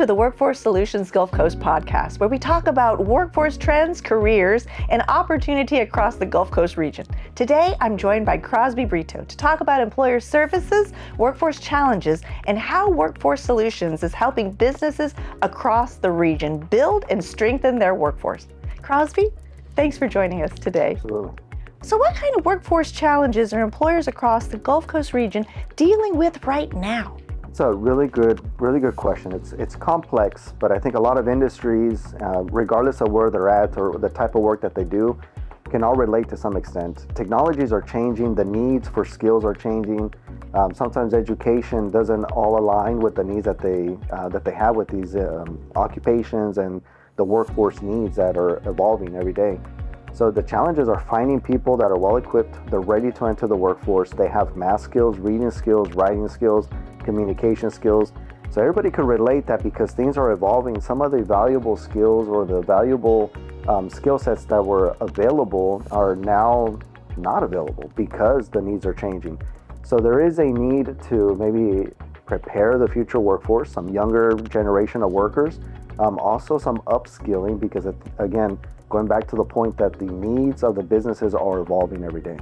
to the Workforce Solutions Gulf Coast podcast, where we talk about workforce trends, careers, and opportunity across the Gulf Coast region. Today, I'm joined by Crosby Brito to talk about employer services, workforce challenges, and how Workforce Solutions is helping businesses across the region build and strengthen their workforce. Crosby, thanks for joining us today. Absolutely. So what kind of workforce challenges are employers across the Gulf Coast region dealing with right now? It's a really good question. It's complex, but I think a lot of industries, regardless of where they're at or the type of work that they do, can all relate to some extent. Technologies are changing, the needs for skills are changing. Sometimes education doesn't all align with the needs that they have with these occupations and the workforce needs that are evolving every day. So the challenges are finding people that are well equipped, they're ready to enter the workforce, they have math skills, reading skills, writing skills, communication skills. So everybody could relate that because things are evolving. Some of the valuable skills or the valuable skill sets that were available are now not available because the needs are changing. So there is a need to maybe prepare the future workforce, some younger generation of workers, also some upskilling because, again, going back to the point that the needs of the businesses are evolving every day.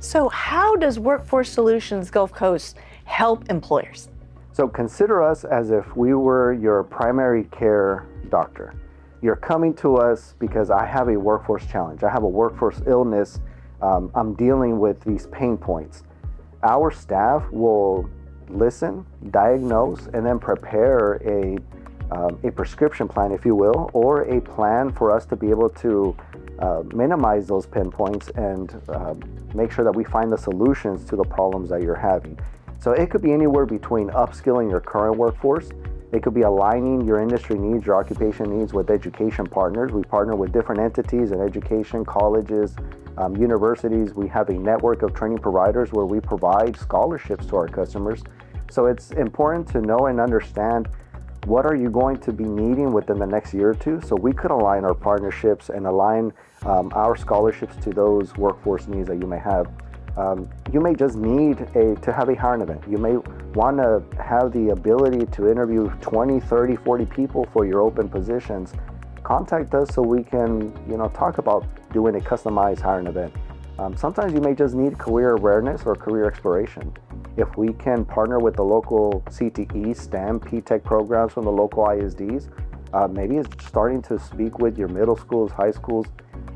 So how does Workforce Solutions Gulf Coast help employers? So consider us as if we were your primary care doctor. You're coming to us because I have a workforce challenge. I have a workforce illness. I'm dealing with these pain points. Our staff will listen, diagnose, and then prepare a prescription plan, if you will, or a plan for us to be able to minimize those pinpoints and make sure that we find the solutions to the problems that you're having. So it could be anywhere between upskilling your current workforce. It could be aligning your industry needs, your occupation needs with education partners. We partner with different entities in education, colleges, universities. We have a network of training providers where we provide scholarships to our customers. So it's important to know and understand what are you going to be needing within the next year or two, so we could align our partnerships and align our scholarships to those workforce needs that you may have. You may just need to have a hiring event. You may want to have the ability to interview 20, 30, 40 people for your open positions. Contact us so we can talk about doing a customized hiring event. Sometimes you may just need career awareness or career exploration. If we can partner with the local CTE, STEM, P-Tech programs from the local ISDs, maybe it's starting to speak with your middle schools, high schools.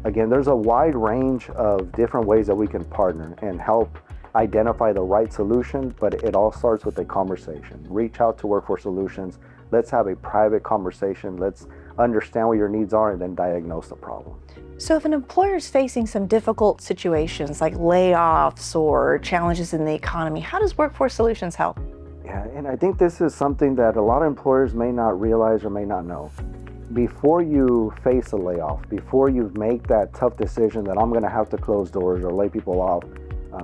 Again, there's a wide range of different ways that we can partner and help identify the right solution, but it all starts with a conversation. Reach out to Workforce Solutions. Let's have a private conversation. Let's understand what your needs are and then diagnose the problem. So if an employer is facing some difficult situations like layoffs or challenges in the economy, how does Workforce Solutions help? Yeah, and I think this is something that a lot of employers may not realize or may not know. Before you face a layoff, before you make that tough decision that I'm going to have to close doors or lay people off,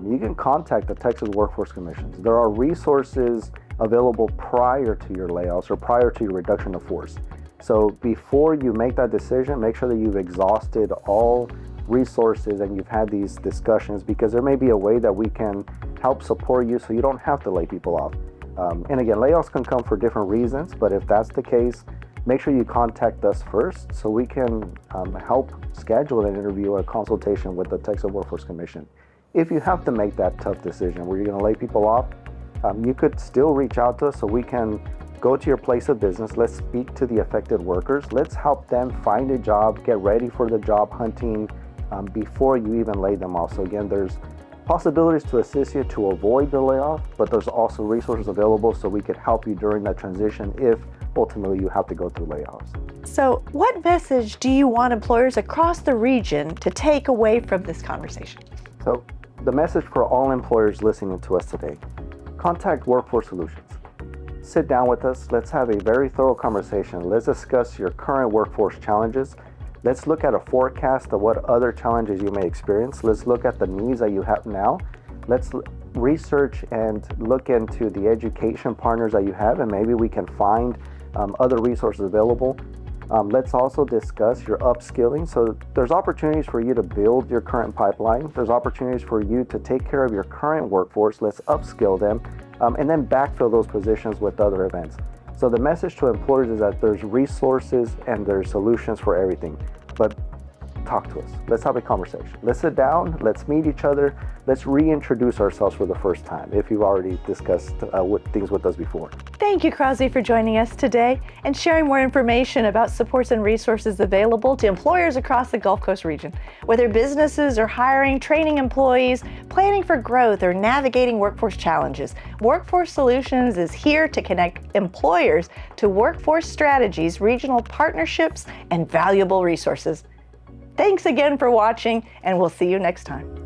you can contact the Texas Workforce Commissions. There are resources available prior to your layoffs or prior to your reduction of force. So before you make that decision, make sure that you've exhausted all resources and you've had these discussions, because there may be a way that we can help support you so you don't have to lay people off. And again, layoffs can come for different reasons, but if that's the case, make sure you contact us first so we can help schedule an interview or a consultation with the Texas Workforce Commission. If you have to make that tough decision where you're going to lay people off, you could still reach out to us so we can go to your place of business. Let's speak to the affected workers. Let's help them find a job, get ready for the job hunting before you even lay them off. So again, there's possibilities to assist you to avoid the layoff, but there's also resources available so we could help you during that transition if ultimately you have to go through layoffs. So what message do you want employers across the region to take away from this conversation? So the message for all employers listening to us today: contact Workforce Solutions. Sit down with us. Let's have a very thorough conversation. Let's discuss your current workforce challenges. Let's look at a forecast of what other challenges you may experience. Let's look at the needs that you have now. Let's research and look into the education partners that you have, and maybe we can find other resources available. Let's also discuss your upskilling. So there's opportunities for you to build your current pipeline. There's opportunities for you to take care of your current workforce. Let's upskill them and then backfill those positions with other events. So the message to employers is that there's resources and there's solutions for everything. But talk to us. Let's have a conversation. Let's sit down. Let's meet each other. Let's reintroduce ourselves for the first time if you've already discussed things with us before. Thank you, Crosby, for joining us today and sharing more information about supports and resources available to employers across the Gulf Coast region. Whether businesses are hiring, training employees, planning for growth, or navigating workforce challenges, Workforce Solutions is here to connect employers to workforce strategies, regional partnerships, and valuable resources. Thanks again for watching, and we'll see you next time.